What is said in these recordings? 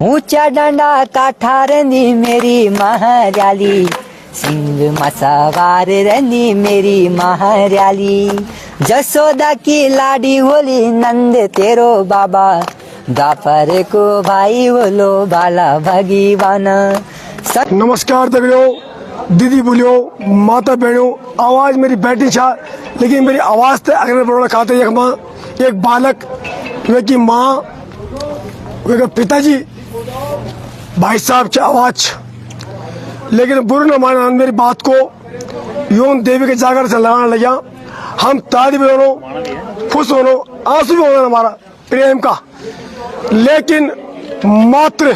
ऊंचा डांडा काठा रंदी मेरी महाराली, सिंह मसवार रंदी मेरी महाराली। जसोदा की लाडी बोली नंद तेरो बाबा, द्वापर को भाई बोलो बाला भगवान। नमस्कार दगड़ियों, दीदी बोलियो, माता बहनों, आवाज मेरी बैठी छा लेकिन मेरी आवाज ते अगर बड़ा खाते एक बालक वे की माँ वे के पिताजी भाई साहब की आवाज, लेकिन बुरा न माना मेरी बात को। योन देवी के जागर से लगाने लगा, हम ताली भी होनो, खुश होनो, आंसू भी होना हमारा प्रेम का, लेकिन मात्र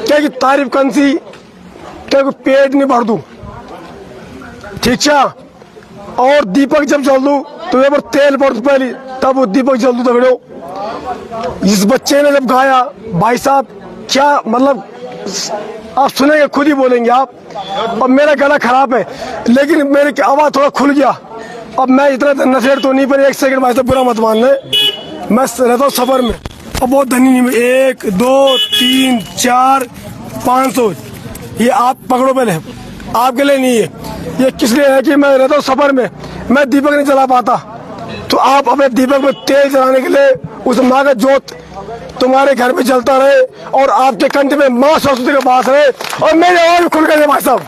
क्या की तारीफ कंसी क्या को पेट नहीं भर दूं, ठीक है। और दीपक जब जल दूं तो ये पर तेल भर दूं पहले, तब वो दीपक जल दूं। दगड़ो इस बच्चे ने जब गाया, भाई साहब क्या मतलब आप सुनेंगे खुद ही बोलेंगे आप। अब मेरा गला खराब है लेकिन मेरी आवाज थोड़ा खुल गया। अब मैं इतना नशेड़ तो नहीं, पर एक सेकंड भाई साहब बुरा मत मानने, मैं रहता हूँ सफर में। अब बहुत धनी नहीं, 1 2 3 4 500 ये आप पकड़ो पहले, आपके लिए नहीं है ये, किस लिए है कि मैं रहता हूँ सफर में, मैं दीपक नहीं जला पाता, तो आप अपने दीपक में तेल जलाने के लिए उस माँ का जोत तुम्हारे घर में जलता रहे और आपके कंठ में माँ सरस्वती का वास रहे और मेरी आवाज भी खुल गई भाई साहब।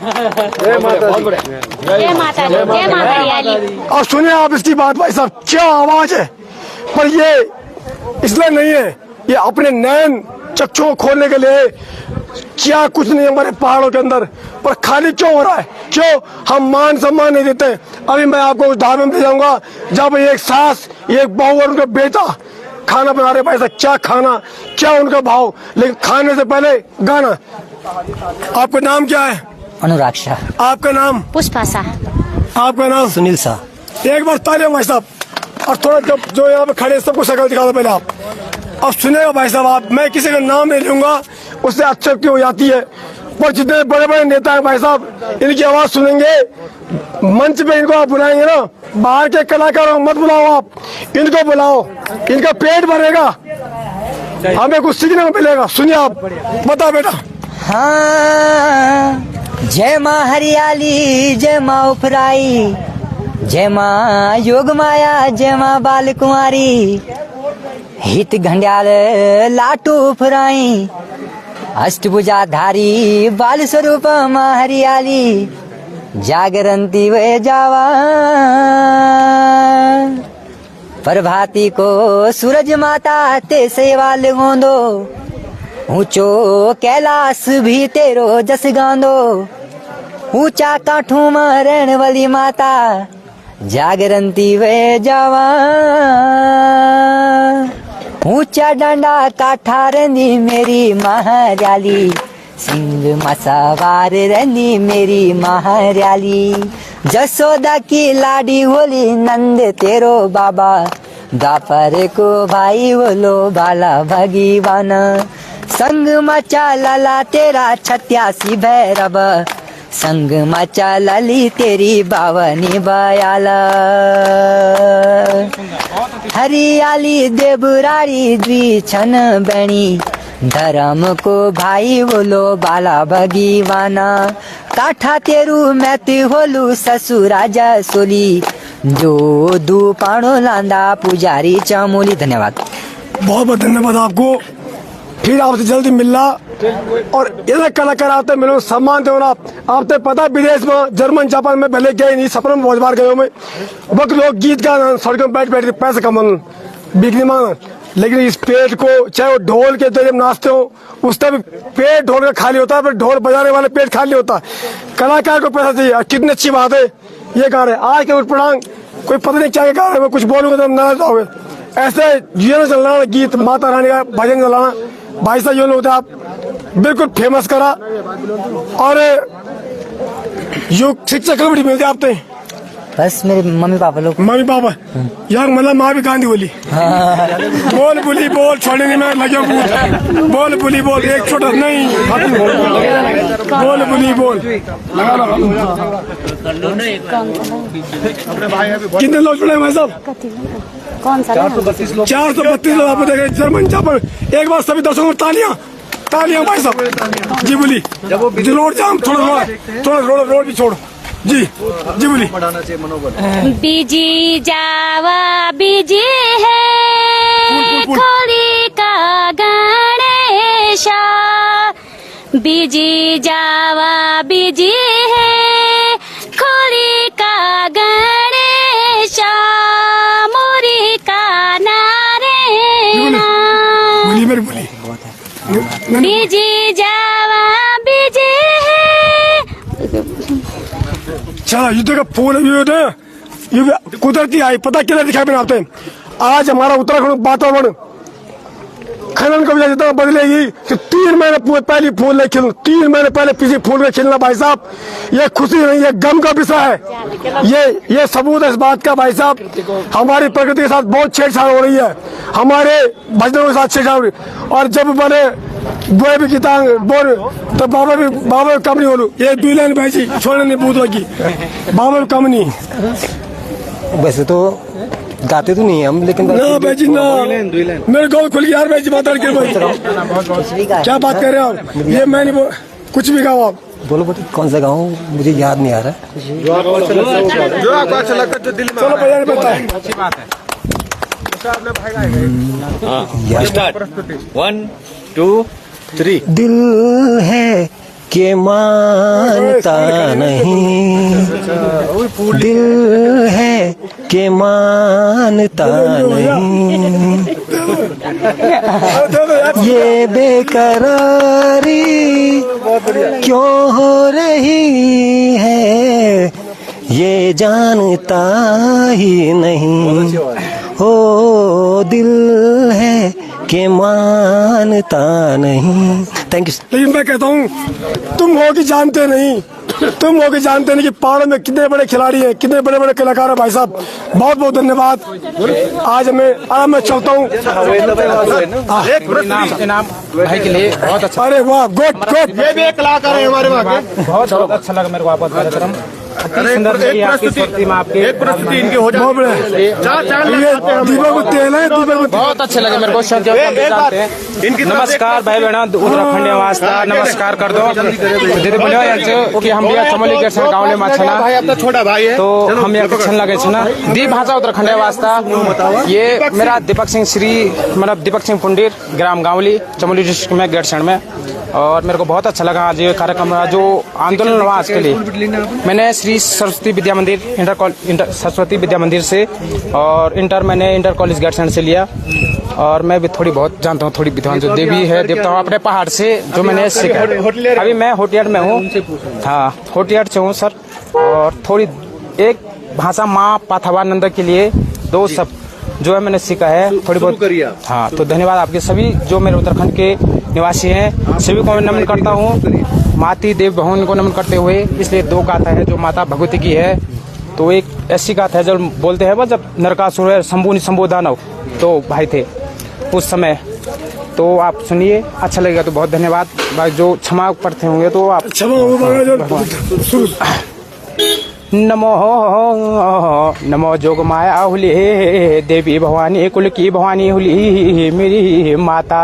और सुनिए आप इसकी बात भाई साहब, क्या आवाज है, पर ये इसलिए नहीं है, ये अपने नयन चक्षुओं खोलने के लिए। क्या कुछ नहीं हमारे पहाड़ों के अंदर, पर खाली क्यों हो रहा है, क्यों हम मान सम्मान नहीं देते। अभी मैं आपको उस ढाबे में ले जाऊंगा जब एक सास एक बहू और उनका बेटा खाना बना रहे, भाई साहब क्या खाना, क्या उनका भाव, लेकिन खाने से पहले गाना। आपका नाम क्या है? अनुराग शाह। आपका नाम? पुष्पा शाह। आपका नाम? सुनील शाह। एक बार तालियां भाई साहब। और थोड़ा जो यहाँ पे खड़े सबको शक्ल दिखा दो पहले आप। अब सुनेगा भाई साहब आप, मैं किसी का नाम नहीं लूंगा, उससे अच्छा क्यों हो जाती है, पर जितने बड़े बड़े नेता हैं भाई साहब इनकी आवाज सुनेंगे, मंच पे इनको आप बुलाएंगे ना, बाहर के कलाकारों मत बुलाओ आप, इनको बुलाओ, इनका पेट भरेगा, हमें कुछ सीखने को मिलेगा। सुनिए आप, बता बेटा। हाँ, जय माँ हरियाली, जय माँ उफराई, जय माँ योग माया, जय माँ बाल कुमारी, हित घंड्याल लाटू उफराई, अष्टभुजाधारी बाल स्वरूप माँ हरियाली, जागरंती वे जावा, प्रभाती को सूरज माता ते सेवाल गोंदो, ऊंचो कैलाश भी तेरो जस गांदो, ऊंचा काठों में रहने वाली माता, जागरंती वे जावा, ऊंचा डांडा काठा रंदी मेरी महाराली, सिंह मसवार रंदी मेरी महाराली। जसोदा की लाडी बोली नंद तेरो बाबा, द्वापर को भाई बोलो बाला भगवान। संग मचा लाला तेरा 86 भैरव, संग मचा लली तेरी 52 बयाला, हरियाली देवरारी द्विछन बणी, धर्म को भाई बोलो बाला भगवाना। काठा तेरू मैती होलू ससुरा जसोली, जो दू पाणो लांदा पुजारी चमोली। धन्यवाद, बहुत बहुत धन्यवाद आपको, फिर आपसे जल्दी मिलना और ऐसे कलाकार आते मिलो, सम्मान दो ना। आपने पता विदेश में जर्मन जापान में पहले गए नहीं, सपने में बहुत बार गए मैं, वक्त लोग गीत गाना सड़कों बैठ बैठ के पैसे कमाना बिकनी मांगना, लेकिन इस पेट को चाहे वो ढोल के जब नाचते हो उसका भी पेट ढोल का खाली होता है, फिर ढोल बजाने वाले पेट खाली होता है। कलाकार को पैसा चाहिए, कितनी अच्छी बात है ये गा रहे। आज के उठपटांग कोई पता नहीं क्या गा रहे, मैं कुछ बोलूंगा तो नाराज आओगे। ऐसे जीवन चलाना, गीत माता रानी का भजन चलाना, भाई साहब ये होता है आप बिल्कुल फेमस करा। और योग शिक्षा कब मिलती है आपने? बस मेरे मम्मी पापा लोग। मम्मी पापा यार, मतलब माँ भी गांधी बोली। बोल बुली बोल, छोड़ने में लगे बोल बुली बोल, एक छोटा नहीं, बोल बुली बोल। कितने लोग जुड़े भाई साहब? कौन सा 432 लोग आपको देखे जर्मन जापान। एक बार सभी दर्शकों को तालियां। तालियां भाई साहब जी बोली जी रोड जाम थोड़ा रोड भी छोड़ जी बोली बीजी जावा बीजी है पुल। खोली का गणेशा बीजी जावा बीजी है खोली का गणेशा मोरी का नारायणा बोली मेरी बोली बीजी जावा बीजी है चला युद्ध का फूल ये कुदरती आई पता किधर दिखाई बनाते हैं। आज हमारा उत्तराखंड वातावरण खनन की वजह से इतना बदलेगी कि 3 महीने पहले फूल नहीं खिलूं 3 महीने पहले किसी फूल में खिलना भाई साहब ये खुशी नहीं है गम का विषय है। ये सबूत है इस बात का भाई साहब हमारी प्रकृति के साथ बहुत छेड़छाड़ हो रही है हमारे भजनों के साथ छेड़छाड़ हो रही है। और जब मैंने बोए भी की तांग बोल तो बाबा भी कम नहीं बोलू ये दुल्हन भाई जी छोड़ने नहीं बूत लगी बाबा भी कम नहीं। वैसे तो गाते तो नहीं हम लेकिन ना भाई जी ना मेरे गाँव खुल गया यार भाई जी बात के भाई क्या बात कर रहे हो आप ये मैं नहीं कुछ भी गाओ आप बोलो कौन सा गाँव मुझे याद नहीं आ रहा जो आपको अच्छा लगता है दिल में चलो भैया बताए स्टार्ट 1 2 3 दिल है के मानता नहीं दिल है के मानता नहीं ये बेकरारी क्यों हो रही है ये जानता ही नहीं हो दिल है के मानता नहीं। Thank you. लेकिन मैं कहता हूँ तुम हो कि जानते नहीं कि पहाड़ों में कितने बड़े खिलाड़ी हैं कितने बड़े बड़े कलाकार हैं भाई साहब बहुत बहुत धन्यवाद। आज मैं चलता हूँ इनाम भाई के लिए बहुत अच्छा अरे वाह गोट ये भी एक कलाकार है हमारे वहाँ के बहुत अच्छा लगा मेरे को आप एक प्रस्तुति इनकी हो जाए बहुत बड़े ये दीपक तेल है दीपक बहुत अच्छे लगे मेरे को इनकी नमस्कार भाई बहना उत्तराखंड वास्ता नमस्कार कर दो दीदी बोलो यार कि हम भी चमोली के गाँव में माछना भाई अपना छोटा भाई है तो हम यहाँ के छन लगे छना दी भाषा उत्तराखंड वास्ता ये मेरा दीपक सिंह श्री मतलब दीपक सिंह पुंडीर ग्राम गांवली चमोली डिस्ट्रिक्ट में गेटसण में और मेरे को बहुत अच्छा लगा आज ये कार्यक्रम जो आंदोलन हुआ आज के लिए मैंने श्री सरस्वती विद्या मंदिर इंटर सरस्वती विद्या मंदिर से और मैंने इंटर कॉलेज गेटसण से लिया और मैं भी थोड़ी बहुत जानता हूँ थोड़ी विद्वान जो देवी है देवता हूँ अपने पहाड़ से जो मैंने सीखा अभी मैं होटियार में हूँ हाँ होटियार से हूँ सर और थोड़ी एक भाषा माँ पाथावानंद के लिए 2 शब्द जो है मैंने सीखा है थोड़ी बहुत हाँ तो धन्यवाद आपके सभी जो मेरे उत्तराखंड के निवासी हैं सभी को मैं नमन करता हूँ माती देव भवन को नमन करते हुए इसलिए 2 गाथा है जो माता भगवती की है तो एक ऐसी गाथा है जब बोलते हैं जब नरकासुर शंभु दानव तो भाई थे उस समय तो आप सुनिए अच्छा लगेगा तो बहुत धन्यवाद भाई जो क्षमा पढ़ते होंगे तो आप नमो नमो जोग माया हुली देवी भवानी कुल की भवानी हुली मेरी माता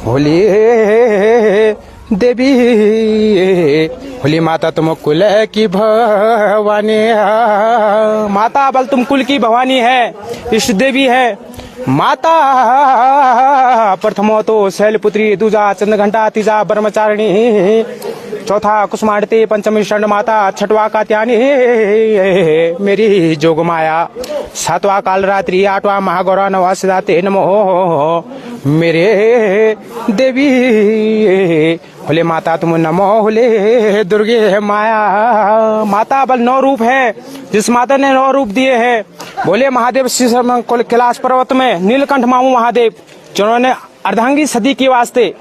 होली देवी होली माता तुम कुल की भवानी माता बल तुम कुल की भवानी है इष्ट देवी है माता प्रथमो तो शैलपुत्री दूजा चंद्रघंटा तीजा ब्रह्मचारिणी चौथा कुसुमांडती पंचमी शरण माता छठवा कात्यायनी मेरी जोग माया 7वां काल रात्रि 8वां महागौरा 9वां सिद्धाते नमो मेरे देवी होले माता तुम नमो होले दुर्गे माया माता बल 9 रूप है जिस माता ने 9 रूप दिए हैं बोले महादेव श्री कैलाश पर्वत में नीलकंठ मामू महादेव जिन्होंने अर्धांगी सदी के वास्ते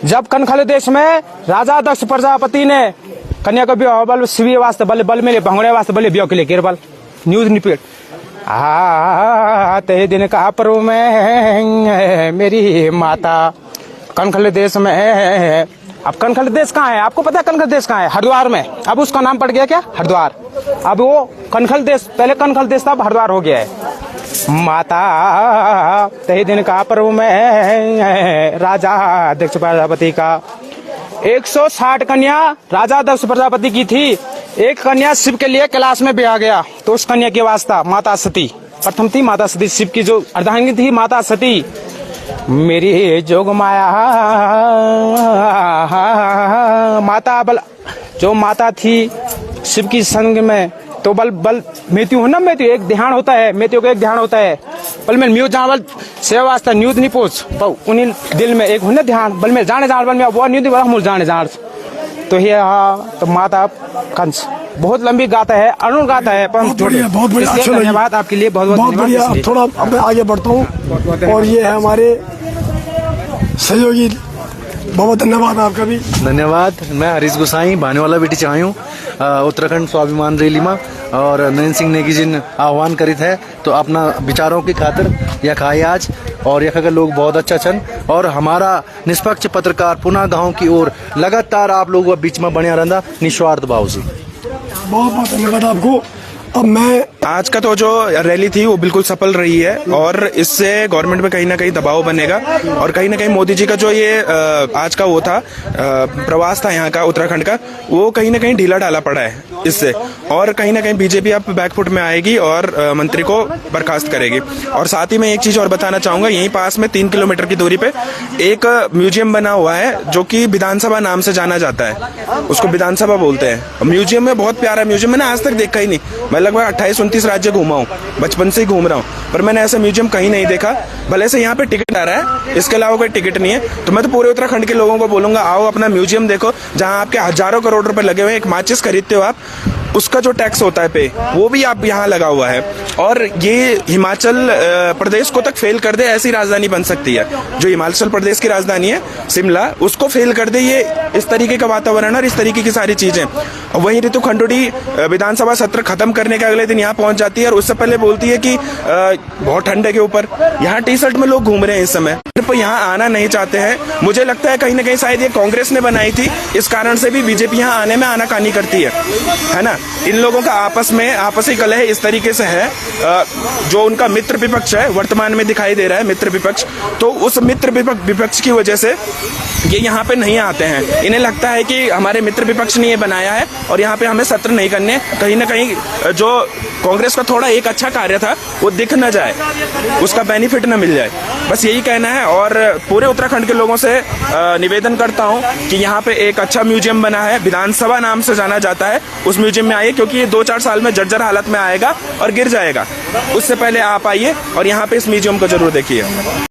जब कनखल देश में राजा दक्ष प्रजापति ने कन्या को विवाह बल शिवी वास्ते बल बल में भंगड़े वास्ते बल ब्यो के लिए केरबल न्यूज निपीट ते दिन का पर्व में मेरी माता कनखल देश में अब कनखल देश कहाँ है आपको पता है कनखल देश कहाँ है हरिद्वार में अब उसका नाम पड़ गया क्या हरिद्वार अब वो कनखल देश पहले कनखल देश था अब हरिद्वार हो गया है माता तही दिन का पर्व में राजा दक्ष प्रजापति का 160 कन्या राजा दक्ष प्रजापति की थी। एक कन्या शिव के लिए कैलाश में ब्याह गया, तो उस कन्या की वास्ता माता सती प्रथम थी। माता सती शिव की जो अर्धांगिनी थी माता सती। मेरी जोग माया माता बल, जो माता थी शिव की संग में, तो बल मृत्यु हो ना, मृत्यु एक ध्यान होता है, मृत्यु का एक ध्यान होता है। बल में म्यू जहाँ बल सेवा वास्ता न्यूज नहीं पहुंच तो उन्हीं दिल में एक होना ध्यान, बल में जाने जान बल में वो न्यूज हम जाने जान। तो ये तो माता कंस बहुत लंबी गाता है, अरुण गाता है, पर बहुत बढ़िया अच्छा धन्यवाद आपके लिए, बहुत बढ़िया। अब थोड़ा अब मैं आगे बढ़ता हूँ और ये है हमारे सहयोगी, बहुत धन्यवाद आपका भी। धन्यवाद। मैं हरीश गोसाई भानेवाला बेटी चाहूँ उत्तराखंड स्वाभिमान रैली में, और नरेंद्र सिंह नेगी जिन आह्वान करित है तो अपना विचारों की खातिर यह आए आज, और यह का लोग बहुत अच्छा छन, और हमारा निष्पक्ष पत्रकार पुनः गांव की ओर लगातार आप लोगों के बीच में बनिया रहना निस्वार्थ भाव से। बहुत बहुत धन्यवाद आपको। अब मैं आज का तो जो रैली थी वो बिल्कुल सफल रही है, और इससे गवर्नमेंट पे कहीं ना कहीं दबाव बनेगा, और कहीं ना कहीं मोदी जी का जो ये आज का वो था प्रवास था यहाँ का उत्तराखंड का, वो कहीं ना कहीं ढीला ढाला पड़ा है इससे, और कहीं ना कहीं बीजेपी अब बैकफुट में आएगी और मंत्री को बर्खास्त करेगी। और साथ ही मैं एक चीज और बताना चाहूंगा, यहीं पास में 3 किलोमीटर की दूरी पे एक म्यूजियम बना हुआ है जो कि विधानसभा नाम से जाना जाता है, उसको विधानसभा बोलते हैं। म्यूजियम में बहुत प्यारा म्यूजियम, मैंने आज तक देखा ही नहीं, मैं लगभग 28-29 राज्य घूमा हूँ, बचपन से ही घूम रहा हूँ, पर मैंने ऐसा म्यूजियम कहीं नहीं देखा। भले से यहाँ पे टिकट आ रहा है, इसके अलावा कोई टिकट नहीं है। तो मैं तो पूरे उत्तराखंड के लोगों को बोलूंगा, आओ अपना म्यूजियम देखो, जहाँ आपके हजारों करोड़ रुपए लगे हुए हैं। एक माचिस खरीदते हो आप, उसका जो टैक्स होता है पे, वो भी आप यहाँ लगा हुआ है। और ये हिमाचल प्रदेश को तक फेल कर दे ऐसी राजधानी बन सकती है। जो हिमाचल प्रदेश की राजधानी है शिमला, उसको फेल कर दे ये इस तरीके का वातावरण और इस तरीके की सारी चीजें। वहीं रितु खंडूड़ी विधानसभा सत्र खत्म करने के अगले दिन यहाँ पहुंच जाती है, और उससे पहले बोलती है कि बहुत ठंड है के ऊपर। यहाँ टी शर्ट में लोग घूम रहे हैं इस समय, पर यहाँ आना नहीं चाहते हैं। मुझे लगता है कहीं ना कहीं शायद ये कांग्रेस ने बनाई थी, इस कारण से भी बीजेपी यहाँ आने में आनाकानी करती है ना। इन लोगों का आपस में आपसी कलह इस तरीके से है, जो उनका मित्र विपक्ष है वर्तमान में दिखाई दे रहा है, मित्र विपक्ष, तो उस मित्र विपक्ष की वजह से ये यहाँ पे नहीं आते हैं। इन्हें लगता है कि हमारे मित्र विपक्ष ने ये बनाया है और यहाँ पे हमें सत्र नहीं करने, कहीं ना कहीं जो कांग्रेस का थोड़ा एक अच्छा कार्य था वो दिख न जाए, उसका बेनिफिट न मिल जाए, बस यही कहना है। और पूरे उत्तराखंड के लोगों से निवेदन करता हूँ कि यहाँ पे एक अच्छा म्यूजियम बना है, विधानसभा नाम से जाना जाता है, उस म्यूजियम में आइए, क्योंकि ये 2-4 साल में जर्जर हालत में आएगा और गिर जाएगा। उससे पहले आप आइए और यहाँ पे इस म्यूजियम को जरूर देखिए।